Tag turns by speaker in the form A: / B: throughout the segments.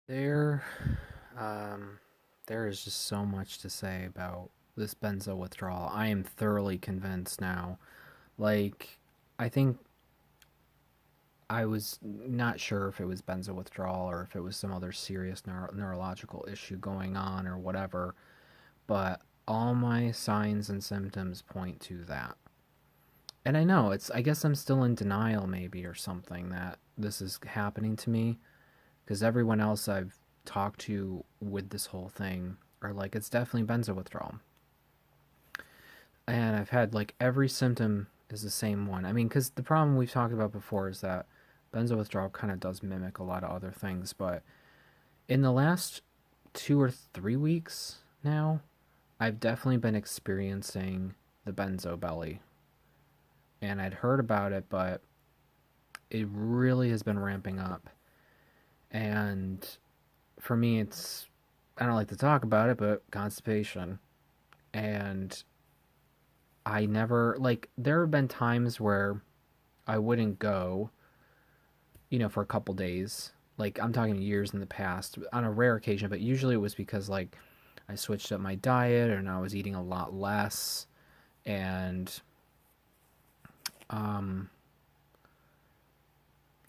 A: There, um, there is just so much to say about this benzo withdrawal. I am thoroughly convinced now. Like, I think I was not sure if it was benzo withdrawal or if it was some other serious neurological issue going on or whatever, but all my signs and symptoms point to that. And I know I guess I'm still in denial maybe or something that this is happening to me because everyone else I've talked to with this whole thing are like, it's definitely benzo withdrawal. And I've had like every symptom is the same one. I mean, because the problem we've talked about before is that benzo withdrawal kind of does mimic a lot of other things. But in the last 2 or 3 weeks now, I've definitely been experiencing the benzo belly. And I'd heard about it, but it really has been ramping up. And for me, I don't like to talk about it, but constipation. And I never, like, there have been times where I wouldn't go, for a couple days. Like, I'm talking years in the past, on a rare occasion, but usually it was because, like, I switched up my diet and I was eating a lot less. And, um,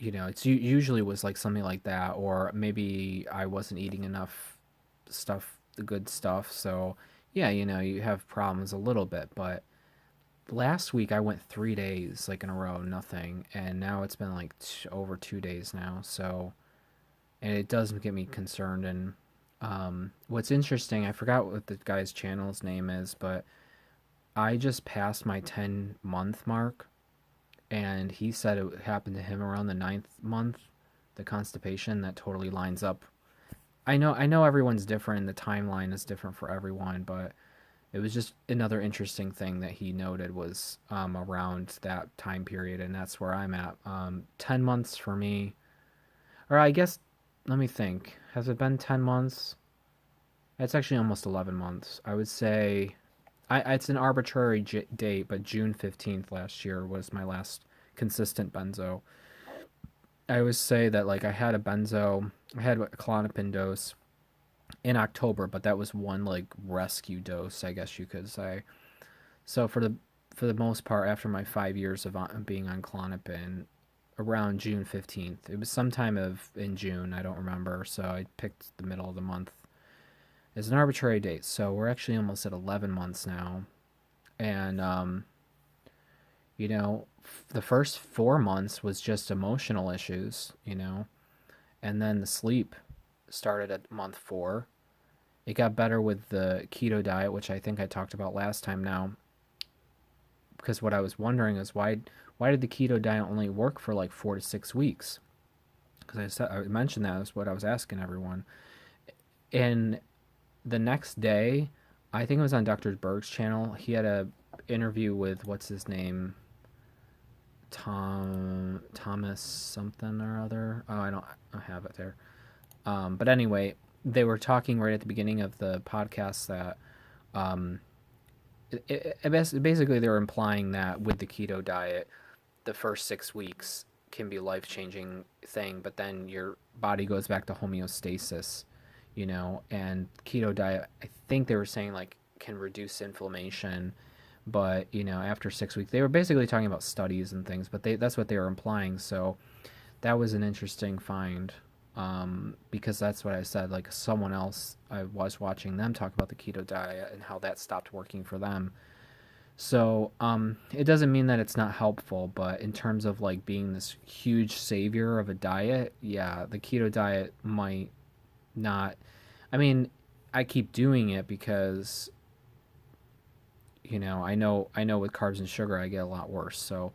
A: it's usually was like something like that, or maybe I wasn't eating enough stuff, the good stuff. So, yeah, you have problems a little bit, but last week I went 3 days like in a row, nothing, and now it's been like over 2 days now. So, and it does get me concerned. And what's interesting, I forgot what the guy's channel's name is, but I just passed my 10-month mark, and he said it happened to him around the ninth month. The constipation that totally lines up. I know everyone's different. The timeline is different for everyone, but it was just another interesting thing that he noted was around that time period, and that's where I'm at. 10 months for me, or I guess, let me think. Has it been 10 months? It's actually almost 11 months. I would say, it's an arbitrary date, but June 15th last year was my last consistent benzo. I always say that like I had a Klonopin dose in October, but that was one like rescue dose, I guess you could say. So for the most part, after my 5 years of being on Klonopin, around June 15th, it was sometime of in June, I don't remember. So I picked the middle of the month as an arbitrary date. So we're actually almost at 11 months now, and you know, the first 4 months was just emotional issues, and then the sleep started at month four. It got better with the keto diet, which I think I talked about last time now. Because what I was wondering is why did the keto diet only work for like 4 to 6 weeks? Because I mentioned that was what I was asking everyone. And the next day, I think it was on Dr. Berg's channel. He had a interview with what's his name, Thomas something or other. Oh, I don't have it there. But anyway, they were talking right at the beginning of the podcast that um, basically they were implying that with the keto diet, the first 6 weeks can be a life changing thing, but then your body goes back to homeostasis, and keto diet, I think they were saying like can reduce inflammation, but after 6 weeks, they were basically talking about studies and things, but that's what they were implying. So that was an interesting find, because that's what I said. Like someone else, I was watching them talk about the keto diet and how that stopped working for them. So it doesn't mean that it's not helpful, but in terms of like being this huge savior of a diet, yeah, the keto diet might not. I mean, I keep doing it because I know with carbs and sugar I get a lot worse. So,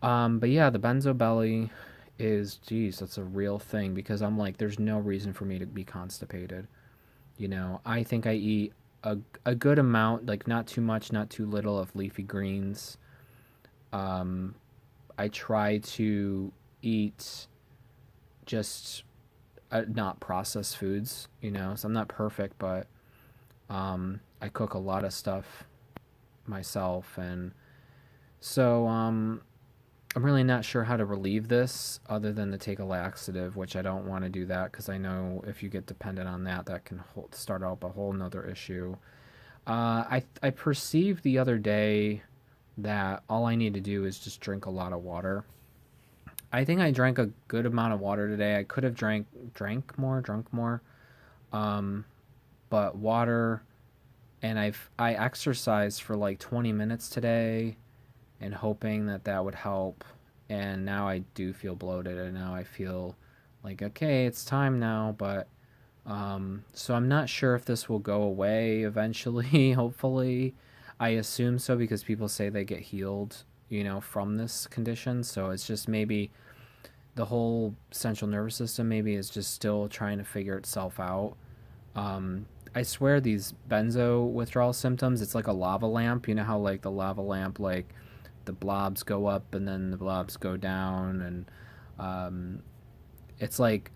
A: but yeah, the benzo belly is, geez, that's a real thing because I'm like, there's no reason for me to be constipated. I think I eat a good amount, like not too much, not too little of leafy greens. Um, I try to eat just not processed foods, so I'm not perfect, but I cook a lot of stuff myself. And so, I'm really not sure how to relieve this other than to take a laxative, which I don't want to do that because I know if you get dependent on that, that can start up a whole nother issue. I perceived the other day that all I need to do is just drink a lot of water. I think I drank a good amount of water today. I could have drunk more. Um, but water, and I exercised for like 20 minutes today, and hoping that that would help. And now I do feel bloated, and now I feel like okay, it's time now. But so I'm not sure if this will go away eventually. Hopefully, I assume so because people say they get healed, from this condition. So it's just maybe the whole central nervous system maybe is just still trying to figure itself out. I swear these benzo withdrawal symptoms, it's like a lava lamp. You know how like the lava lamp, like the blobs go up and then the blobs go down, and it's like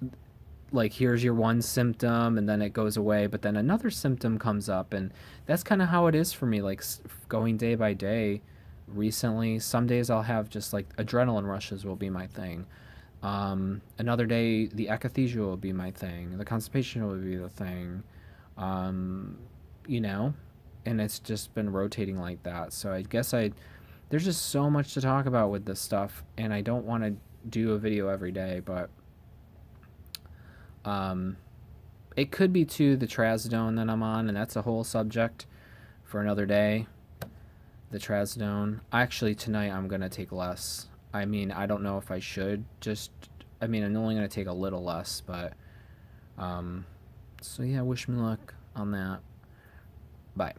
A: here's your one symptom and then it goes away, but then another symptom comes up, and that's kind of how it is for me. Like going day by day. Recently, some days I'll have just like adrenaline rushes will be my thing. Another day, the akathisia will be my thing. The constipation will be the thing. Um, you know, and it's just been rotating like that. So I guess there's just so much to talk about with this stuff, and I don't want to do a video every day, but um, it could be too the trazodone that I'm on, and that's a whole subject for another day. The trazodone. Actually, tonight I'm gonna take less. I mean, I don't know if I should just. I mean, I'm only gonna take a little less, but so yeah, wish me luck on that. Bye.